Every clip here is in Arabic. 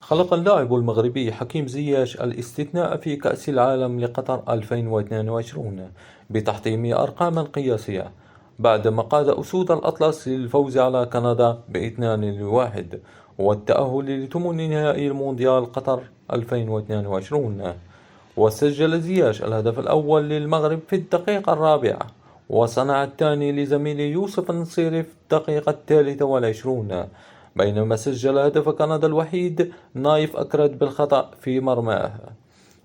خلق اللاعب المغربي حكيم زياش الاستثناء في كأس العالم لقطر 2022 بتحطيم أرقامًا قياسية، بعدما قاد أسود الأطلس للفوز على كندا ب2-1 والتأهل لثمن نهائي المونديال قطر 2022. وسجل زياش الهدف الأول للمغرب في الدقيقة الرابعة، وصنع الثاني لزميله يوسف النصيري في الدقيقة ال23، بينما سجل هدف كندا الوحيد نايف أكرد بالخطأ في مرماه.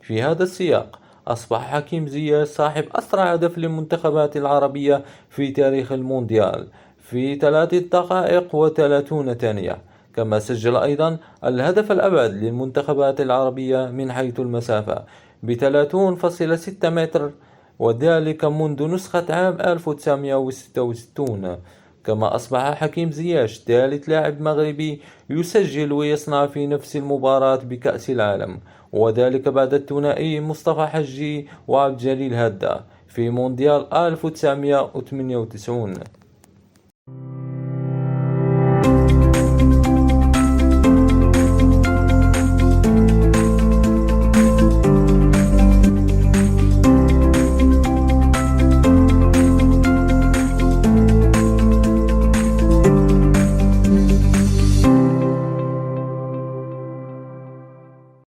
في هذا السياق أصبح حكيم زياش صاحب أسرع هدف للمنتخبات العربية في تاريخ المونديال في 3 دقائق و30 ثانية، كما سجل أيضا الهدف الأبعد للمنتخبات العربية من حيث المسافة ب30.6 متر، وذلك منذ نسخة عام 1966. كما أصبح حكيم زياش ثالث لاعب مغربي يسجل ويصنع في نفس المباراة بكأس العالم، وذلك بعد الثنائي مصطفى حجي وعبد الجليل هدى في مونديال 1998.